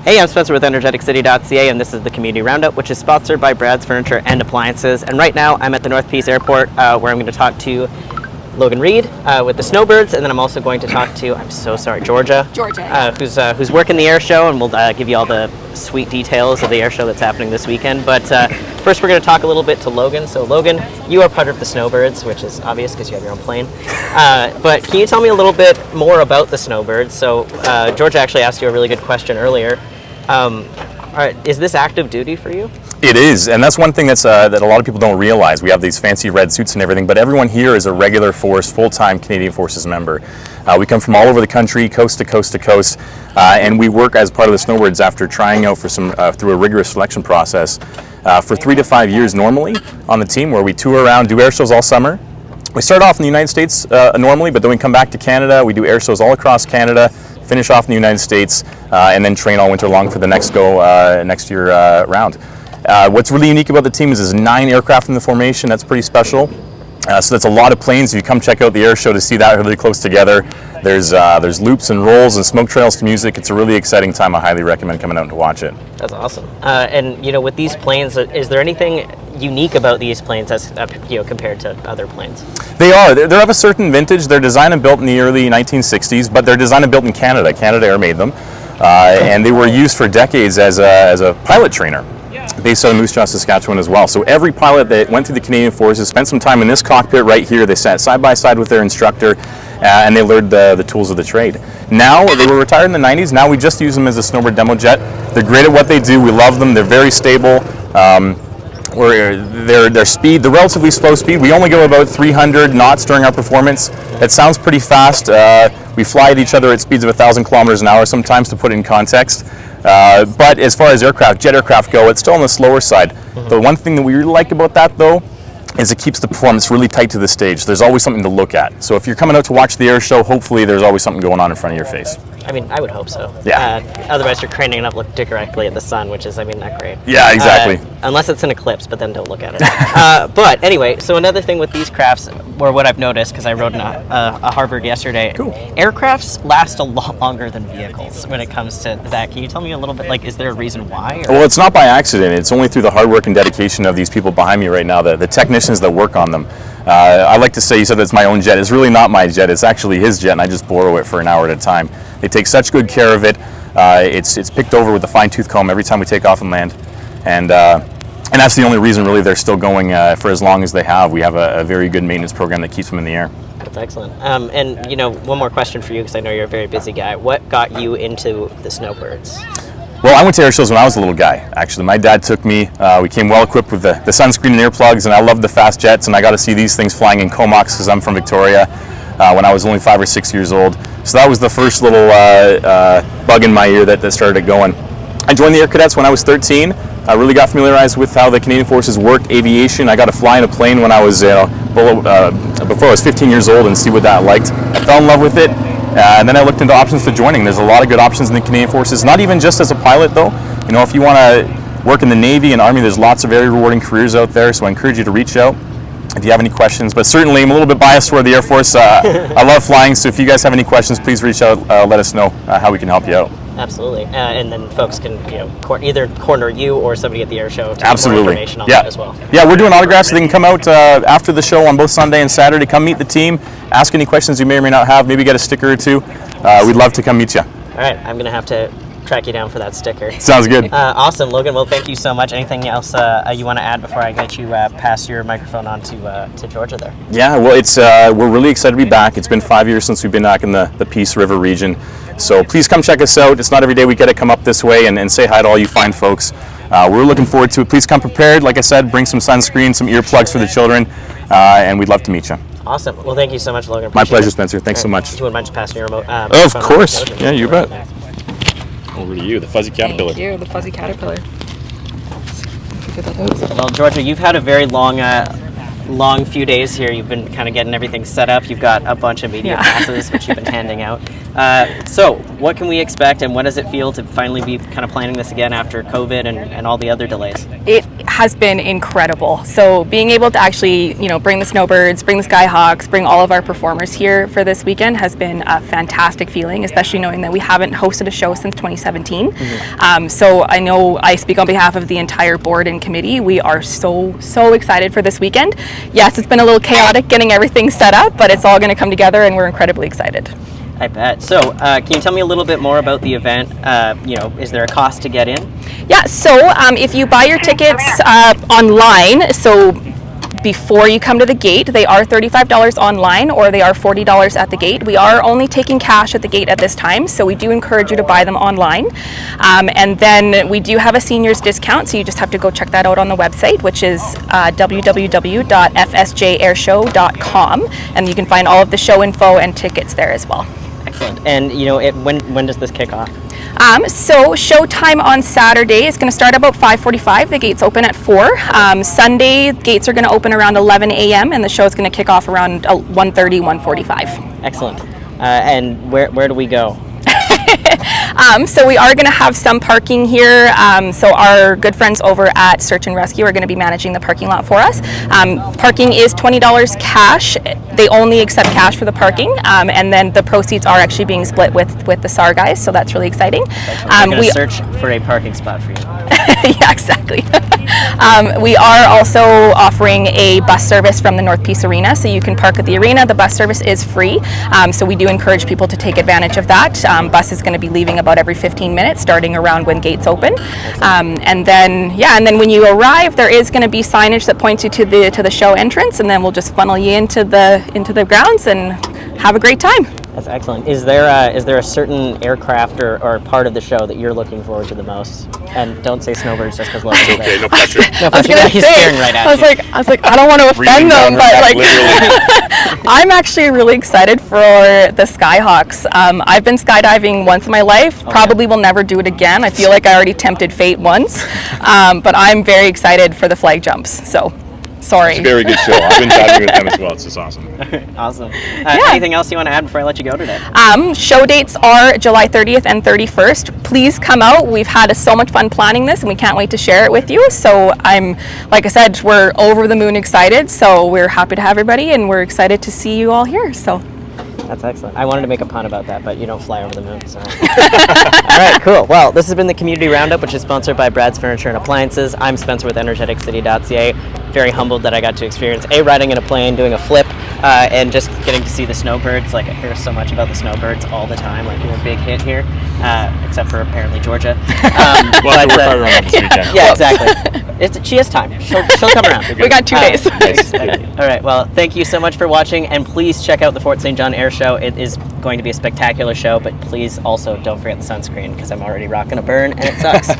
Hey, I'm Spencer with Energeticcity.ca, and this is the Community Roundup, which is sponsored by Brad's Furniture and Appliances. And right now, I'm at the North Peace Airport, where I'm going to talk to Logan Reed with the Snowbirds, and then I'm also going to talk to, Georgia, who's working the Airshow, and we'll give you all the sweet details of the Airshow that's happening this weekend. But first, we're going to talk a little bit to Logan. So, Logan, you are part of the Snowbirds, which is obvious because you have your own plane. But can you tell me a little bit more about the Snowbirds? So, Georgia actually asked you a really good question earlier. Is this active duty for you? It is, and that's one thing that a lot of people don't realize. We have these fancy red suits and everything, but everyone here is a regular force, full-time Canadian Forces member. We come from all over the country, coast to coast to coast, and we work as part of the Snowbirds after trying out for through a rigorous selection process for 3 to 5 years normally on the team, where we tour around, do air shows all summer. We start off in the United States normally, but then we come back to Canada. We do air shows all across Canada, finish off in the United States, and then train all winter long for the next year round. What's really unique about the team is there's 9 aircraft in the formation. That's pretty special. So that's a lot of planes. If you come check out the air show to see that really close together, there's loops and rolls and smoke trails to music. It's a really exciting time. I highly recommend coming out to watch it. That's awesome. And with these planes, is there anything unique about these planes as compared to other planes? They're of a certain vintage. They're designed and built in the early 1960s, but they're designed and built in Canada. Canada Air made them, and they were used for decades as a pilot trainer, based out of Moose Jaw, Saskatchewan as well. So every pilot that went through the Canadian Forces spent some time in this cockpit right here. They sat side by side with their instructor, and they learned the tools of the trade. Now, they were retired in the 90s. Now we just use them as a Snowbird demo jet. They're great at what they do. We love them. They're very stable. Their speed, the relatively slow speed, we only go about 300 knots during our performance. It sounds pretty fast. We fly at each other at speeds of 1,000 kilometers an hour sometimes, to put it in context. But as far as jet aircraft go, it's still on the slower side. Mm-hmm. The one thing that we really like about that, though, is it keeps the performance really tight to the stage. There's always something to look at. So if you're coming out to watch the air show, hopefully there's always something going on in front of your face. I mean, I would hope so. Yeah. Otherwise, you're craning up, look directly at the sun, which is, not great. Yeah, exactly. Unless it's an eclipse, but then don't look at it. But anyway, so another thing with these crafts, or what I've noticed, because I rode in a Harvard yesterday, cool. Aircrafts last a lot longer than vehicles when it comes to that. Can you tell me a little bit, is there a reason why? Well, it's not by accident. It's only through the hard work and dedication of these people behind me right now, the technicians that work on them. I like to say, you said it's my own jet. It's really not my jet. It's actually his jet, and I just borrow it for an hour at a time. They take such good care of it. It's picked over with a fine-tooth comb every time we take off and land, and that's the only reason really they're still going for as long as they have. We have a very good maintenance program that keeps them in the air. That's excellent. And one more question for you, because I know you're a very busy guy. What got you into the Snowbirds? Well, I went to air shows when I was a little guy, actually. My dad took me. We came well equipped with the sunscreen and earplugs, and I loved the fast jets, and I got to see these things flying in Comox because I'm from Victoria when I was only 5 or 6 years old. So that was the first little bug in my ear that started it going. I joined the Air Cadets when I was 13. I really got familiarized with how the Canadian Forces work, aviation. I got to fly in a plane when I was before I was 15 years old and see what that liked. I fell in love with it. And then I looked into options to joining. There's a lot of good options in the Canadian Forces, not even just as a pilot though. If you want to work in the Navy and Army, there's lots of very rewarding careers out there, so I encourage you to reach out if you have any questions. But certainly I'm a little bit biased toward the Air Force. I love flying, so if you guys have any questions, please reach out, let us know how we can help you out. Absolutely. And then folks can either corner you or somebody at the air show to get Absolutely. more information on that as well. Yeah, we're doing autographs, so they can come out after the show on both Sunday and Saturday. Come meet the team, ask any questions you may or may not have, maybe get a sticker or two. We'd love to come meet you. All right, I'm going to have to track you down for that sticker. Sounds good. Awesome, Logan. Well, thank you so much. Anything else you want to add before I get you pass your microphone on to Georgia there? Yeah, well, we're really excited to be back. It's been 5 years since we've been back in the Peace River region. So please come check us out. It's not every day we get to come up this way and say hi to all you fine folks. We're looking forward to it. Please come prepared. Like I said, bring some sunscreen, some earplugs for the children, and we'd love to meet you. Awesome. Well, thank you so much, Logan. My pleasure, Spencer. Thanks so much. Do you wouldn't mind just passing your remote? Of course. Yeah, you bet. Over to you, the fuzzy caterpillar. Thank you, the fuzzy caterpillar. Let's figure that out. Well, Georgia, you've had a very long few days here. You've been kind of getting everything set up. You've got a bunch of media passes, which you've been handing out. So what can we expect, and what does it feel to finally be kind of planning this again after COVID and all the other delays? It has been incredible. So being able to actually, bring the Snowbirds, bring the Skyhawks, bring all of our performers here for this weekend has been a fantastic feeling, especially knowing that we haven't hosted a show since 2017. So I know I speak on behalf of the entire board and committee. We are so excited for this weekend. Yes, it's been a little chaotic getting everything set up, but it's all going to come together and we're incredibly excited. I bet. So, can you tell me a little bit more about the event? Is there a cost to get in? Yeah, so if you buy your tickets online, so before you come to the gate, they are $35 online or they are $40 at the gate. We are only taking cash at the gate at this time, so we do encourage you to buy them online. And then we do have a seniors discount, so you just have to go check that out on the website, which is www.fsjairshow.com, and you can find all of the show info and tickets there as well. Excellent. And when does this kick off? So showtime on Saturday is going to start about 5:45. The gates open at 4. Sunday, gates are going to open around 11 a.m. and the show is going to kick off around 1:30, 1:45. Excellent. And where do we go? So we are going to have some parking here. So our good friends over at Search and Rescue are going to be managing the parking lot for us. Parking is $20 cash. They only accept cash for the parking, and then the proceeds are actually being split with the SAR guys. So that's really exciting. We search for a parking spot for you. Yeah, exactly. We are also offering a bus service from the North Peace Arena, so you can park at the arena. The bus service is free, so we do encourage people to take advantage of that. Bus is going to be leaving about every 15 minutes, starting around when gates open. And then when you arrive, there is going to be signage that points you to the show entrance, and then we'll just funnel you into the grounds and have a great time. That's excellent. Is there a certain aircraft or part of the show that you're looking forward to the most? And don't say Snowbirds just because Logan's there. Okay, no pressure. No I was pressure. gonna He's say, staring right at I was like, I don't want to offend them, but I'm actually really excited for the Skyhawks. I've been skydiving once in my life. Probably will never do it again. I feel like I already tempted fate once, but I'm very excited for the flag jumps. So. Sorry. It's a very good show. I've been diving with them as well. It's just awesome. Awesome. Anything else you want to add before I let you go today? Show dates are July 30th and 31st. Please come out. We've had so much fun planning this, and we can't wait to share it with you. So like I said, we're over the moon excited. So we're happy to have everybody, and we're excited to see you all here. So. That's excellent. I wanted to make a pun about that, but you don't fly over the moon, so. All right, cool. Well, this has been the Community Roundup, which is sponsored by Brad's Furniture and Appliances. I'm Spencer with Energeticcity.ca. Very humbled that I got to experience riding in a plane, doing a flip, and just getting to see the Snowbirds. Like, I hear so much about the Snowbirds all the time. Like, you're a big hit here, except for apparently Georgia. We'll have to work harder on that this weekend. Yeah, exactly. She has time. She'll come around. We got 2 days. Nice. All right. Well, thank you so much for watching, and please check out the Fort St. John Airshow. It is going to be a spectacular show, but please also don't forget the sunscreen because I'm already rocking a burn and it sucks.